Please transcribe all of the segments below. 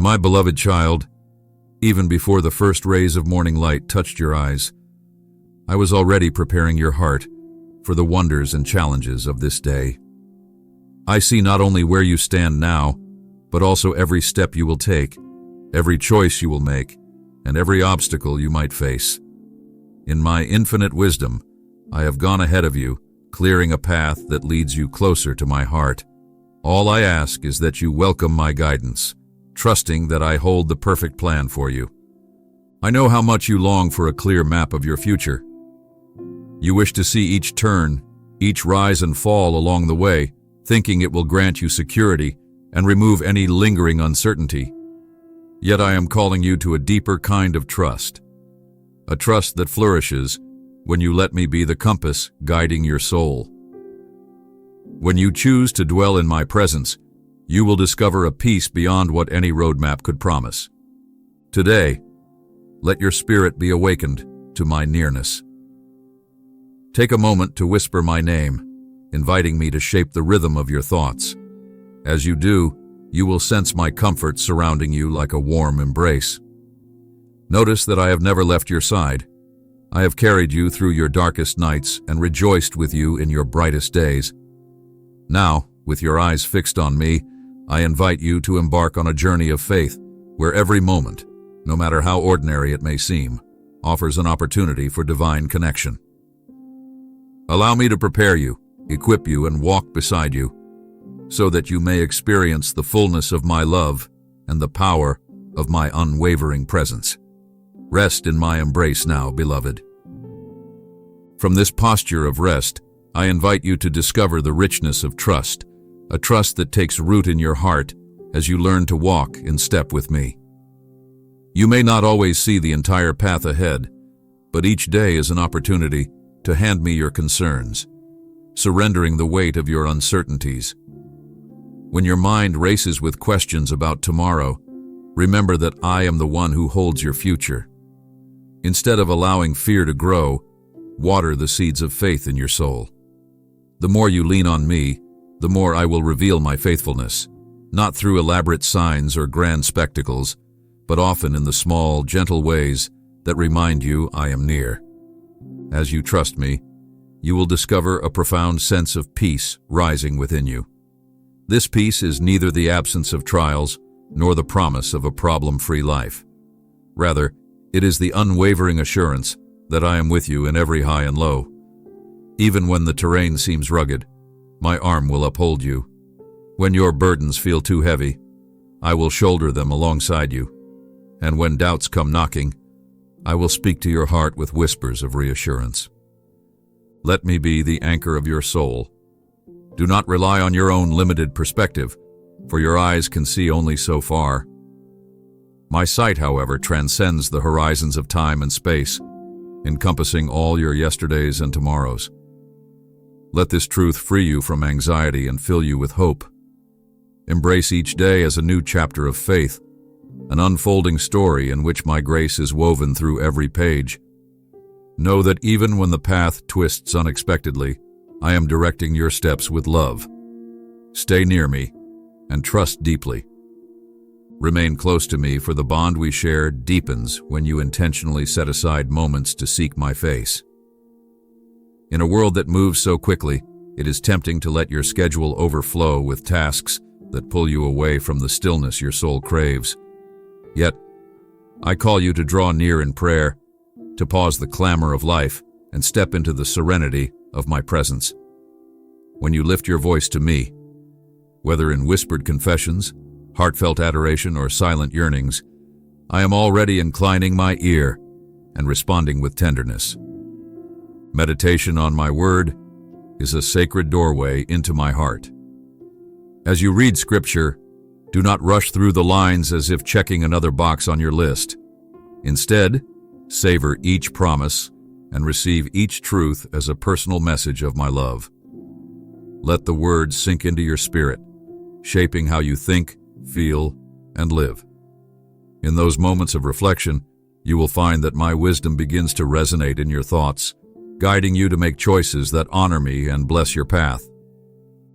My beloved child, even before the first rays of morning light touched your eyes, I was already preparing your heart for the wonders and challenges of this day. I see not only where you stand now, but also every step you will take, every choice you will make, and every obstacle you might face. In my infinite wisdom, I have gone ahead of you, clearing a path that leads you closer to my heart. All I ask is that you welcome my guidance, trusting that I hold the perfect plan for you. I know how much you long for a clear map of your future. You wish to see each turn, each rise and fall along the way, thinking it will grant you security and remove any lingering uncertainty. Yet I am calling you to a deeper kind of trust, a trust that flourishes when you let me be the compass guiding your soul. When you choose to dwell in my presence, you will discover a peace beyond what any roadmap could promise. Today, let your spirit be awakened to my nearness. Take a moment to whisper my name, inviting me to shape the rhythm of your thoughts. As you do, you will sense my comfort surrounding you like a warm embrace. Notice that I have never left your side. I have carried you through your darkest nights and rejoiced with you in your brightest days. Now, with your eyes fixed on me, I invite you to embark on a journey of faith where every moment, no matter how ordinary it may seem, offers an opportunity for divine connection. Allow me to prepare you, equip you, and walk beside you, so that you may experience the fullness of my love and the power of my unwavering presence. Rest in my embrace now, beloved. From this posture of rest, I invite you to discover the richness of trust, a trust that takes root in your heart as you learn to walk in step with me. You may not always see the entire path ahead, but each day is an opportunity to hand me your concerns, surrendering the weight of your uncertainties. When your mind races with questions about tomorrow, remember that I am the one who holds your future. Instead of allowing fear to grow, water the seeds of faith in your soul. The more you lean on me, the more I will reveal my faithfulness, not through elaborate signs or grand spectacles, but often in the small, gentle ways that remind you I am near. As you trust me, you will discover a profound sense of peace rising within you. This peace is neither the absence of trials nor the promise of a problem-free life. Rather, it is the unwavering assurance that I am with you in every high and low. Even when the terrain seems rugged, my arm will uphold you. When your burdens feel too heavy, I will shoulder them alongside you. And when doubts come knocking, I will speak to your heart with whispers of reassurance. Let me be the anchor of your soul. Do not rely on your own limited perspective, for your eyes can see only so far. My sight, however, transcends the horizons of time and space, encompassing all your yesterdays and tomorrows. Let this truth free you from anxiety and fill you with hope. Embrace each day as a new chapter of faith, an unfolding story in which my grace is woven through every page. Know that even when the path twists unexpectedly, I am directing your steps with love. Stay near me and trust deeply. Remain close to me, for the bond we share deepens when you intentionally set aside moments to seek my face. In a world that moves so quickly, it is tempting to let your schedule overflow with tasks that pull you away from the stillness your soul craves. Yet, I call you to draw near in prayer, to pause the clamor of life and step into the serenity of my presence. When you lift your voice to me, whether in whispered confessions, heartfelt adoration, or silent yearnings, I am already inclining my ear and responding with tenderness. Meditation on my word is a sacred doorway into my heart. As you read scripture, do not rush through the lines as if checking another box on your list. Instead, savor each promise and receive each truth as a personal message of my love. Let the words sink into your spirit, shaping how you think, feel, and live. In those moments of reflection, you will find that my wisdom begins to resonate in your thoughts, guiding you to make choices that honor me and bless your path.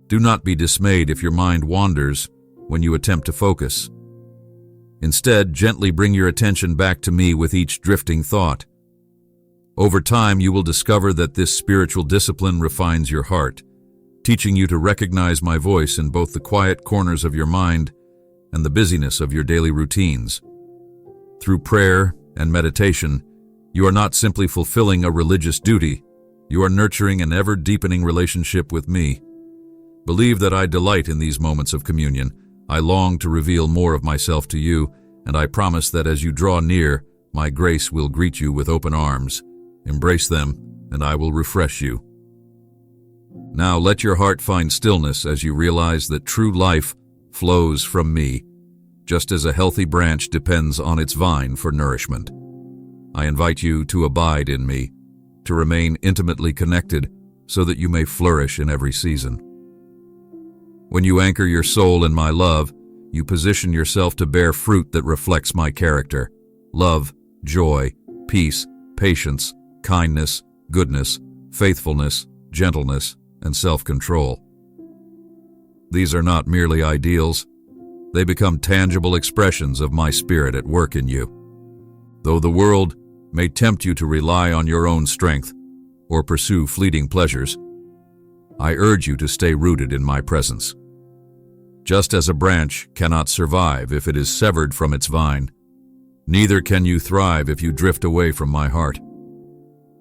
Do not be dismayed if your mind wanders when you attempt to focus. Instead, gently bring your attention back to me with each drifting thought. Over time, you will discover that this spiritual discipline refines your heart, teaching you to recognize my voice in both the quiet corners of your mind and the busyness of your daily routines. Through prayer and meditation, you are not simply fulfilling a religious duty, you are nurturing an ever-deepening relationship with me. Believe that I delight in these moments of communion. I long to reveal more of myself to you, and I promise that as you draw near, my grace will greet you with open arms. Embrace them, and I will refresh you. Now let your heart find stillness as you realize that true life flows from me, just as a healthy branch depends on its vine for nourishment. I invite you to abide in me, to remain intimately connected so that you may flourish in every season. When you anchor your soul in my love, you position yourself to bear fruit that reflects my character: love, joy, peace, patience, kindness, goodness, faithfulness, gentleness, and self-control. These are not merely ideals. They become tangible expressions of my spirit at work in you. Though the world may tempt you to rely on your own strength or pursue fleeting pleasures, I urge you to stay rooted in my presence. Just as a branch cannot survive if it is severed from its vine, neither can you thrive if you drift away from my heart.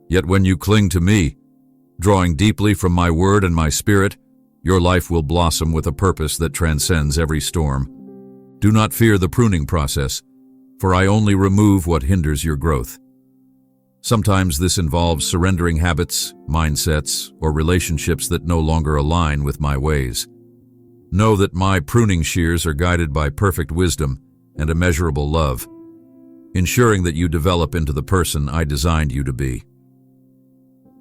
Yet when you cling to me, drawing deeply from my word and my spirit, your life will blossom with a purpose that transcends every storm. Do not fear the pruning process, for I only remove what hinders your growth. Sometimes this involves surrendering habits, mindsets, or relationships that no longer align with my ways. Know that my pruning shears are guided by perfect wisdom and immeasurable love, ensuring that you develop into the person I designed you to be.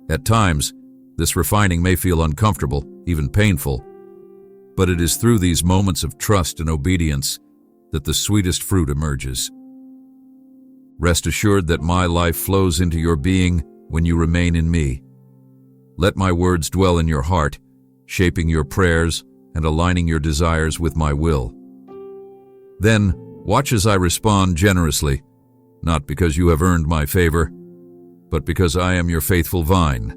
At times, this refining may feel uncomfortable, even painful, but it is through these moments of trust and obedience that the sweetest fruit emerges. Rest assured that my life flows into your being when you remain in me. Let my words dwell in your heart, shaping your prayers and aligning your desires with my will. Then, watch as I respond generously, not because you have earned my favor, but because I am your faithful vine,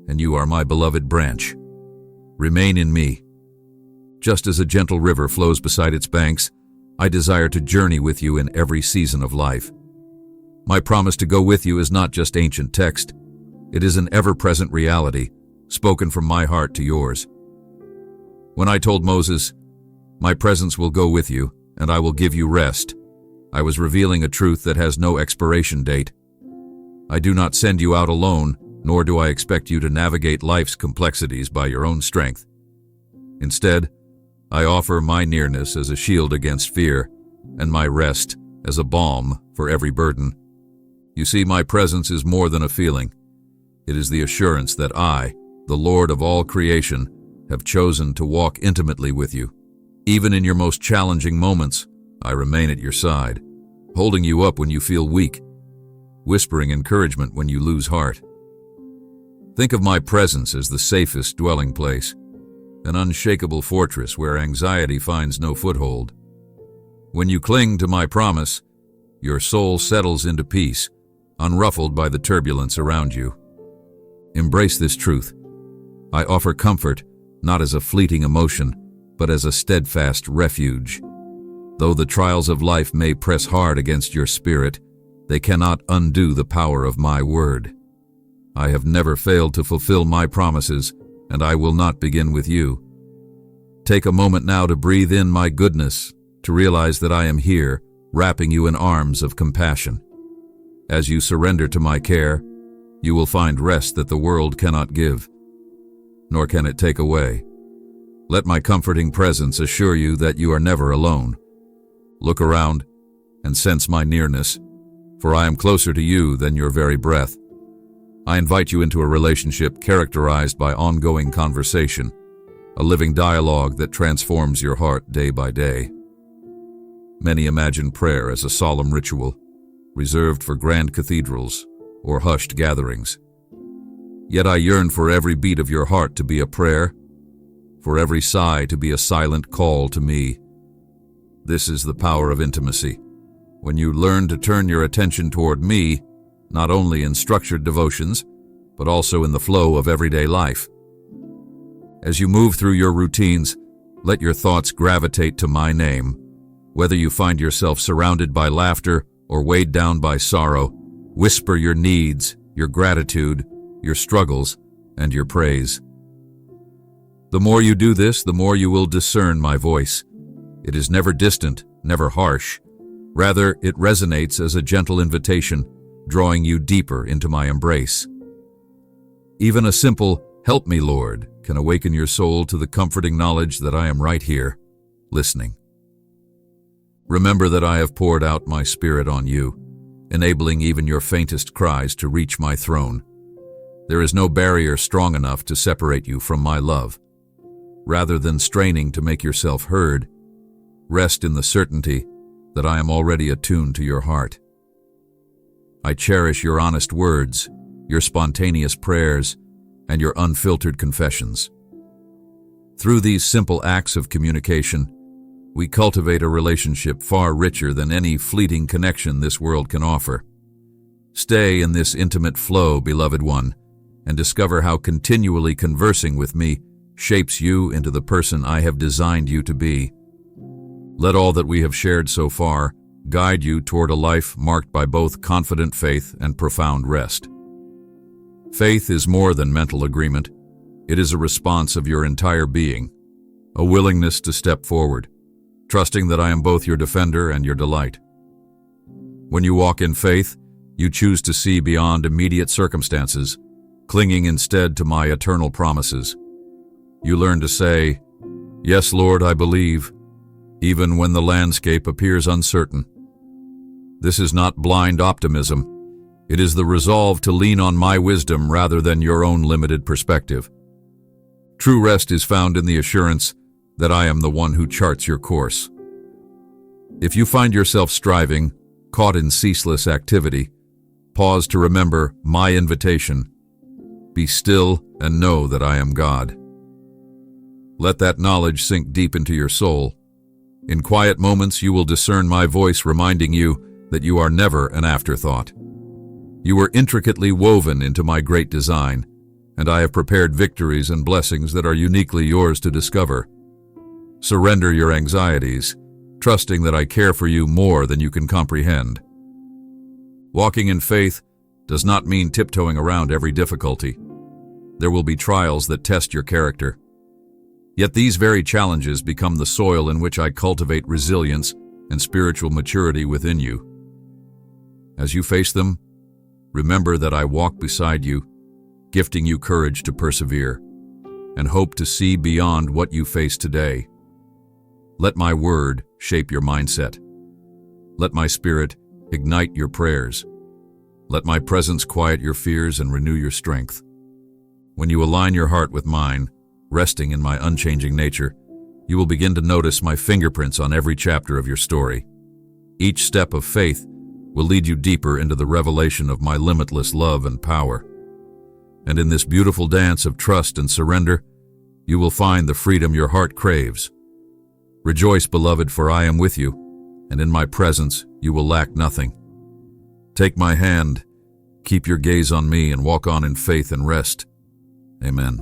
and you are my beloved branch. Remain in me. Just as a gentle river flows beside its banks, I desire to journey with you in every season of life. My promise to go with you is not just ancient text. It is an ever-present reality, spoken from my heart to yours. When I told Moses, "My presence will go with you, and I will give you rest," I was revealing a truth that has no expiration date. I do not send you out alone, nor do I expect you to navigate life's complexities by your own strength. Instead, I offer my nearness as a shield against fear, and my rest as a balm for every burden. You see, my presence is more than a feeling. It is the assurance that I, the Lord of all creation, have chosen to walk intimately with you. Even in your most challenging moments, I remain at your side, holding you up when you feel weak, whispering encouragement when you lose heart. Think of my presence as the safest dwelling place, an unshakable fortress where anxiety finds no foothold. When you cling to my promise, your soul settles into peace, unruffled by the turbulence around you. Embrace this truth. I offer comfort, not as a fleeting emotion, but as a steadfast refuge. Though the trials of life may press hard against your spirit, they cannot undo the power of my word. I have never failed to fulfill my promises, and I will not begin with you. Take a moment now to breathe in my goodness, to realize that I am here, wrapping you in arms of compassion. As you surrender to my care, you will find rest that the world cannot give, nor can it take away. Let my comforting presence assure you that you are never alone. Look around and sense my nearness, for I am closer to you than your very breath. I invite you into a relationship characterized by ongoing conversation, a living dialogue that transforms your heart day by day. Many imagine prayer as a solemn ritual, reserved for grand cathedrals or hushed gatherings. Yet I yearn for every beat of your heart to be a prayer, for every sigh to be a silent call to me. This is the power of intimacy. When you learn to turn your attention toward me, not only in structured devotions, but also in the flow of everyday life. As you move through your routines, let your thoughts gravitate to my name. Whether you find yourself surrounded by laughter or weighed down by sorrow, whisper your needs, your gratitude, your struggles, and your praise. The more you do this, the more you will discern my voice. It is never distant, never harsh. Rather, it resonates as a gentle invitation, drawing you deeper into my embrace. Even a simple, "Help me, Lord," can awaken your soul to the comforting knowledge that I am right here, listening. Remember that I have poured out my Spirit on you, enabling even your faintest cries to reach my throne. There is no barrier strong enough to separate you from my love. Rather than straining to make yourself heard, rest in the certainty that I am already attuned to your heart. I cherish your honest words, your spontaneous prayers, and your unfiltered confessions. Through these simple acts of communication, we cultivate a relationship far richer than any fleeting connection this world can offer. Stay in this intimate flow, beloved one, and discover how continually conversing with me shapes you into the person I have designed you to be. Let all that we have shared so far guide you toward a life marked by both confident faith and profound rest. Faith is more than mental agreement. It is a response of your entire being, a willingness to step forward, trusting that I am both your defender and your delight. When you walk in faith, you choose to see beyond immediate circumstances, clinging instead to my eternal promises. You learn to say, "Yes, Lord, I believe," even when the landscape appears uncertain. This is not blind optimism. It is the resolve to lean on my wisdom rather than your own limited perspective. True rest is found in the assurance that I am the one who charts your course. If you find yourself striving, caught in ceaseless activity, pause to remember my invitation. Be still and know that I am God. Let that knowledge sink deep into your soul. In quiet moments, you will discern my voice reminding you that you are never an afterthought. You were intricately woven into my great design, and I have prepared victories and blessings that are uniquely yours to discover. Surrender your anxieties, trusting that I care for you more than you can comprehend. Walking in faith does not mean tiptoeing around every difficulty. There will be trials that test your character. Yet these very challenges become the soil in which I cultivate resilience and spiritual maturity within you. As you face them, remember that I walk beside you, gifting you courage to persevere, and hope to see beyond what you face today. Let my word shape your mindset. Let my spirit ignite your prayers. Let my presence quiet your fears and renew your strength. When you align your heart with mine, resting in my unchanging nature, you will begin to notice my fingerprints on every chapter of your story. Each step of faith will lead you deeper into the revelation of my limitless love and power. And in this beautiful dance of trust and surrender, you will find the freedom your heart craves. Rejoice, beloved, for I am with you, and in my presence you will lack nothing. Take my hand, keep your gaze on me, and walk on in faith and rest. Amen.